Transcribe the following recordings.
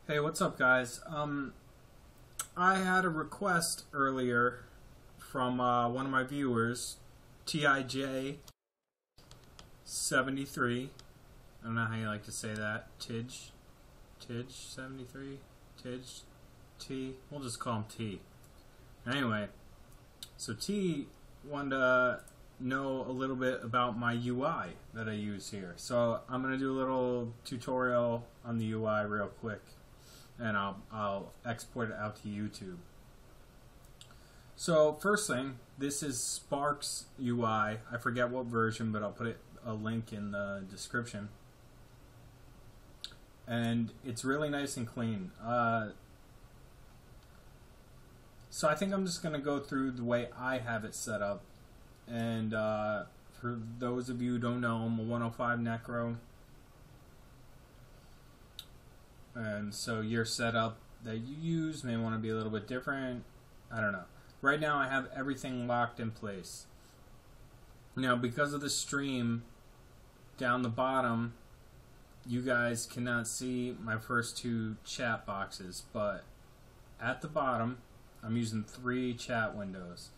Hey, what's up, guys? I had a request earlier from one of my viewers, TIJ73. I don't know how you like to say that. Tidge73? Tidge? T? We'll just call him T. Anyway, so T wanted to know a little bit about my UI that I use here. So I'm going to do a little tutorial on the UI real quick, and I'll export it out to YouTube. So first thing, this is Sparxx UI. I forget what version, but I'll put a link in the description. And it's really nice and clean. So I think I'm just going to go through the way I have it set up. And for those of you who don't know, I'm a 105 Necro. And so your setup that you use may want to be a little bit different. I don't know. Right now I have everything locked in place. Now because of the stream, down the bottom you guys cannot see my first two chat boxes, but at the bottom I'm using 3 chat windows.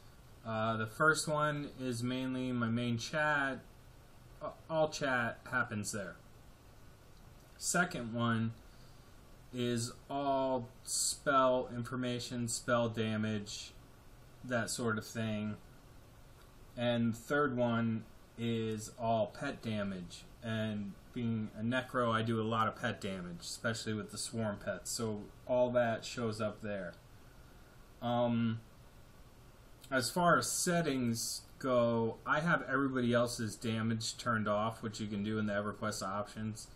The first one is mainly my main chat. All chat happens there. Second one is all spell information, spell damage, that sort of thing. And third one is all pet damage. And being a Necro, I do a lot of pet damage, especially with the swarm pets. So all that shows up there. As far as settings go, I have everybody else's damage turned off, which you can do in the Everquest options.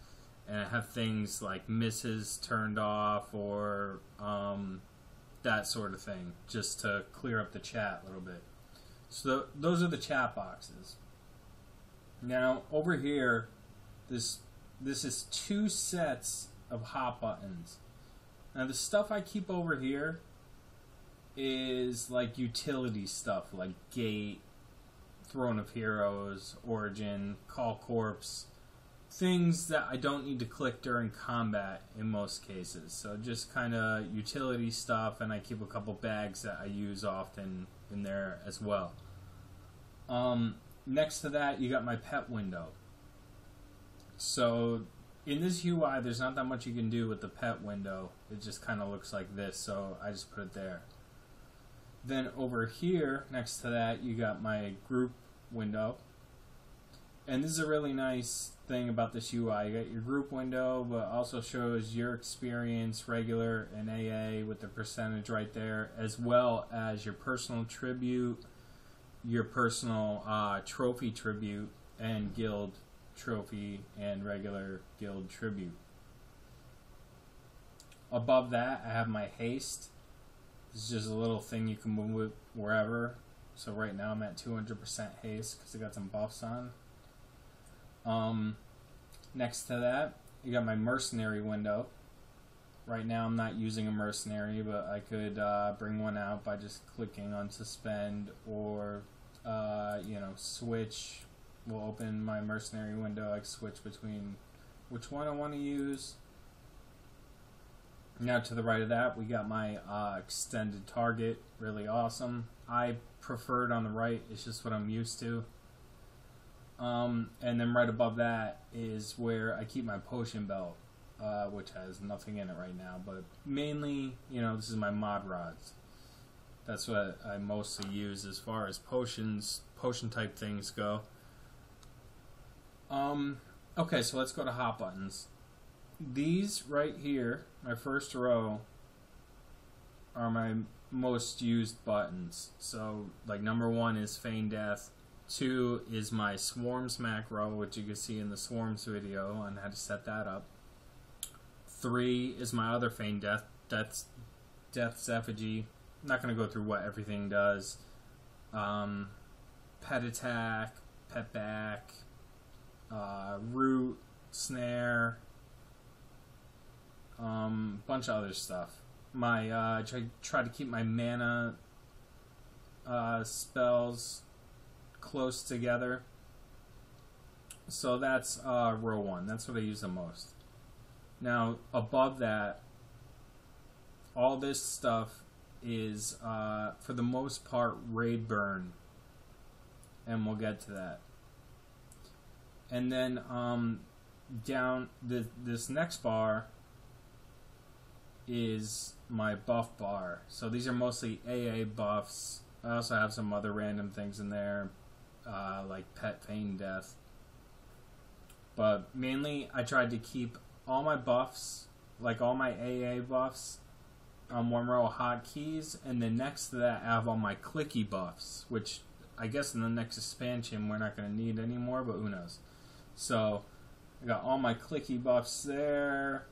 And I have things like misses turned off, or that sort of thing, just to clear up the chat a little bit. So those are the chat boxes. Now over here, this is 2 sets of hot buttons. Now the stuff I keep over here is like utility stuff, like Gate, Throne of Heroes, Origin, Call Corpse. Things that I don't need to click during combat in most cases. So just kind of utility stuff, and I keep a couple bags that I use often in there as well. Next to that, you got my pet window. So in this UI, there's not that much you can do with the pet window. It just kind of looks like this, so I just put it there. Then over here, next to that, you got my group window. And this is a really nice thing about this UI. You got your group window, but also shows your experience, regular, and AA with the percentage right there, as well as your personal tribute, your personal trophy tribute, and guild trophy and regular guild tribute. Above that, I have my haste. This is just a little thing you can move with wherever. So right now I'm at 200% haste because I got some buffs on. Next to that, you got my mercenary window. Right now I'm not using a mercenary, but I could bring one out by just clicking on suspend, or switch. Will open my mercenary window. I can switch between which one I want to use. Now to the right of that, we got my extended target. Really awesome. I prefer it on the right. It's just what I'm used to. And then right above that is where I keep my potion belt, which has nothing in it right now, but mainly, this is my mod rods. That's what I mostly use as far as potion type things go. Okay, so let's go to hot buttons. These right here, my first row, are my most used buttons. So like number 1 is Feign Death. 2 is my Swarms macro, which you can see in the Swarms video on how to set that up. 3 is my other Feign Death, Death's Effigy. I'm not going to go through what everything does. Pet Attack, Pet Back, Root, Snare, bunch of other stuff. My try to keep my mana spells close together. So that's row 1. That's what I use the most. Now above that all this stuff is, for the most part, raid burn. And we'll get to that. And then down this next bar is my buff bar. So these are mostly AA buffs. I also have some other random things in there, like Pet Feign Death. But mainly I tried to keep all my buffs, like all my AA buffs, on one row of hotkeys, and then next to that I have all my clicky buffs, which I guess in the next expansion we're not going to need anymore, but who knows. So I got all my clicky buffs there,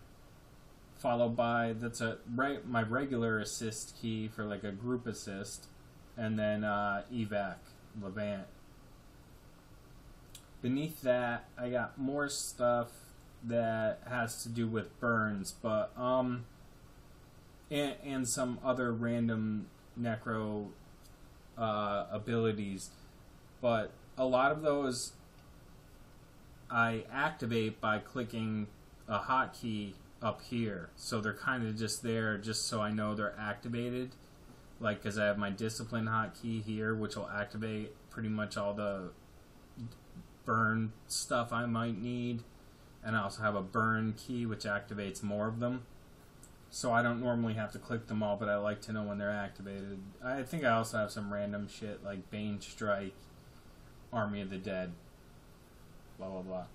followed by, that's my regular assist key for like a group assist, and then evac, Levant. Beneath that I got more stuff that has to do with burns, but and some other random Necro abilities, but a lot of those I activate by clicking a hotkey up here, so they're kind of just there just so I know they're activated, like because I have my discipline hotkey here, which will activate pretty much all the burn stuff I might need, and I also have a burn key which activates more of them. So I don't normally have to click them all, but I like to know when they're activated. I think I also have some random shit like Bane Strike, Army of the Dead, blah blah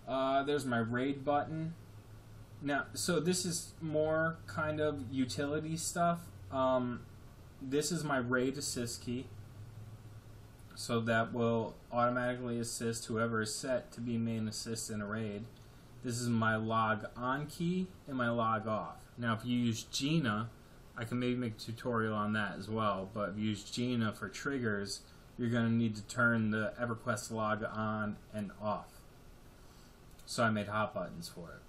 blah. There's my raid button. Now, so this is more kind of utility stuff. This is my raid assist key, so that will automatically assist whoever is set to be main assist in a raid. This is my log on key and my log off. Now, if you use Gina, I can maybe make a tutorial on that as well, but if you use Gina for triggers, you're going to need to turn the Everquest log on and off. So I made hot buttons for it.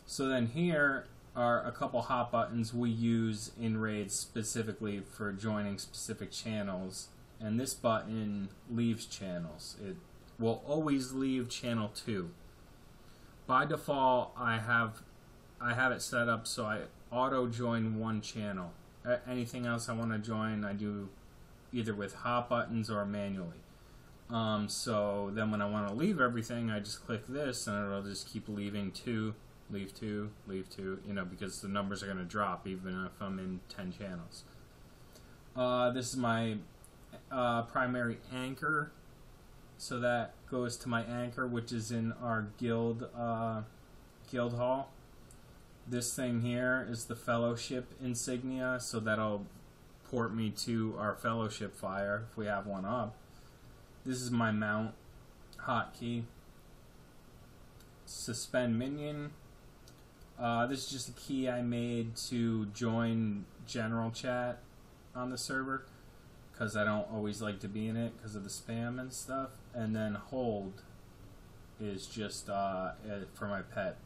So then here are a couple hot buttons we use in raids specifically for joining specific channels, and this button leaves channels. It will always leave channel 2. By default, I have it set up so I auto join one channel. Anything else I want to join, I do either with hot buttons or manually. So then when I want to leave everything, I just click this and it'll just keep leaving 2, leave 2, leave 2, you know, because the numbers are going to drop even if I'm in 10 channels. This is my primary anchor. So that goes to my anchor, which is in our guild hall. This thing here is the fellowship insignia, so that'll port me to our fellowship fire if we have one up. This is my mount hotkey. Suspend minion. This is just a key I made to join general chat on the server, because I don't always like to be in it because of the spam and stuff. And then hold is just for my pet,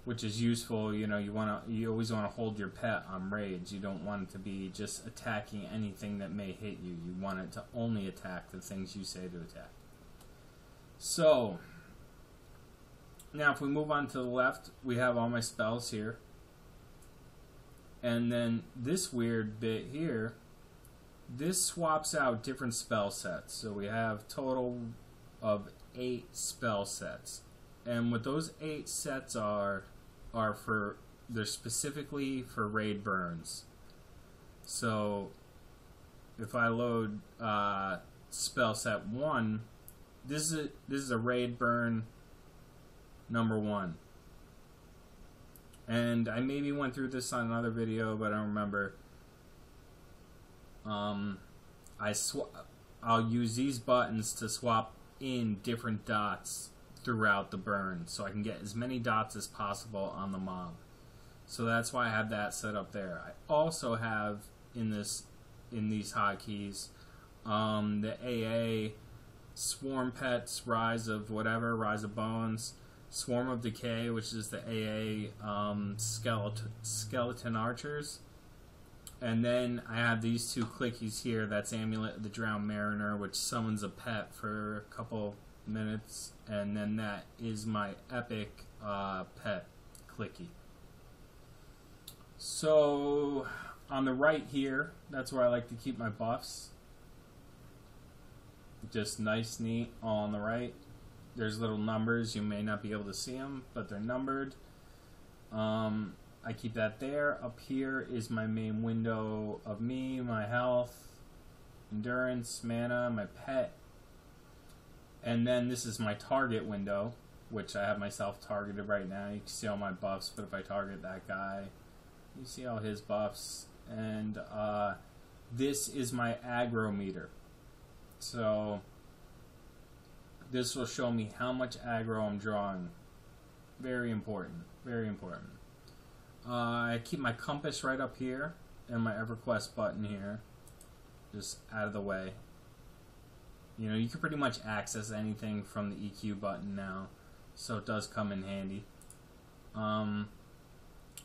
which is useful. You know, you always want to hold your pet on raids. You don't want it to be just attacking anything that may hit you. You want it to only attack the things you say to attack. So now if we move on to the left, we have all my spells here. And then this weird bit here, this swaps out different spell sets. So we have total of 8 spell sets. And what those 8 sets are they're specifically for raid burns. So if I load spell set 1, this is a raid burn number 1. And I maybe went through this on another video, but I don't remember. I'll use these buttons to swap in different dots throughout the burn, so I can get as many dots as possible on the mob. So that's why I have that set up there. I also have in these hotkeys the AA Swarm Pets, Rise of Bones, Swarm of Decay, which is the AA skeleton archers, and then I have these 2 clickies here. That's Amulet of the Drowned Mariner, which summons a pet for a couple minutes, and then that is my epic pet clicky. So on the right here, that's where I like to keep my buffs. Just nice, neat, all on the right. There's little numbers. You may not be able to see them, but they're numbered. I keep that there. Up here is my main window of me, my health, endurance, mana, my pet. And then this is my target window, which I have myself targeted right now. You can see all my buffs, but if I target that guy, you see all his buffs. And this is my aggro meter. So this will show me how much aggro I'm drawing. Very important. Very important. I keep my compass right up here and my Everquest button here, just out of the way. You know, you can pretty much access anything from the EQ button now, so it does come in handy.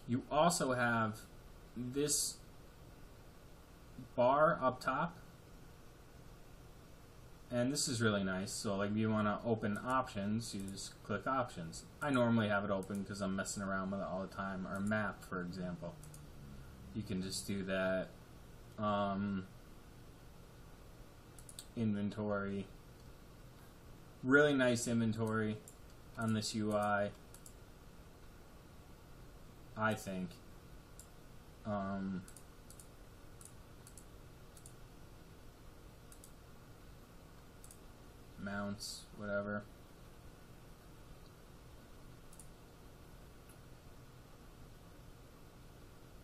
You also have this bar up top, and this is really nice. So like if you want to open options, you just click options. I normally have it open because I'm messing around with it all the time. Or map, for example. You can just do that. Inventory. Really nice inventory on this UI, I think. Mounts, whatever.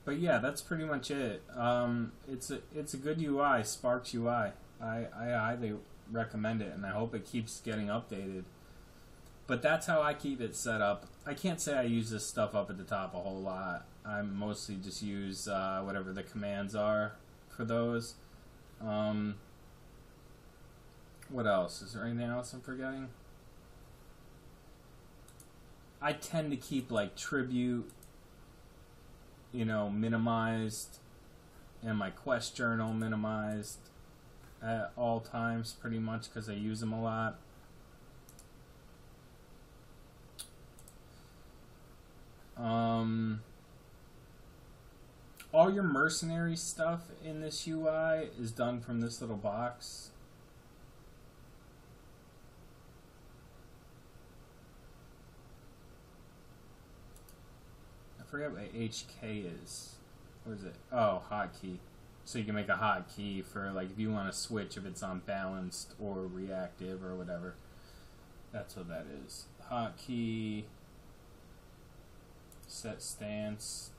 But yeah, that's pretty much it. It's a good UI, Sparxx UI. I highly recommend it, and I hope it keeps getting updated. But that's how I keep it set up. I can't say I use this stuff up at the top a whole lot. I mostly just use whatever the commands are for those. What else? Is there anything else I'm forgetting? I tend to keep like tribute, you know, minimized, and my quest journal minimized at all times pretty much because I use them a lot. All your mercenary stuff in this UI is done from this little box. I forget what HK is. What is it? Oh, hotkey. So you can make a hotkey for like if you want to switch if it's on balanced or reactive or whatever. That's what that is. Hotkey. Set stance.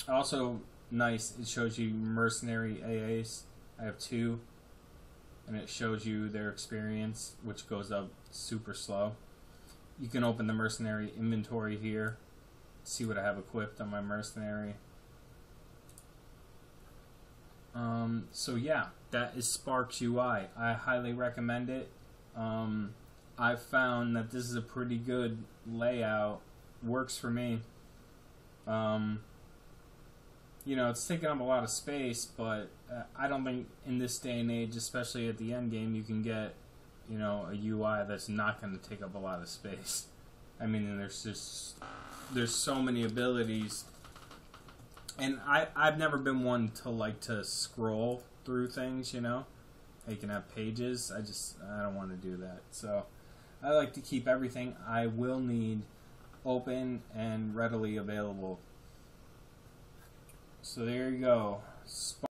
Also nice, it shows you mercenary AAs. I have 2, and it shows you their experience, which goes up super slow. You can open the mercenary inventory here, see what I have equipped on my mercenary. So yeah, that is Sparxx UI. I highly recommend it. I've found that this is a pretty good layout. Works for me. You know, it's taking up a lot of space, but I don't think in this day and age, especially at the end game, you can get, you know, a UI that's not going to take up a lot of space. I mean, there's so many abilities, and I've never been one to like to scroll through things, you know. You can have pages. I don't want to do that. So I like to keep everything I will need open and readily available. So there you go.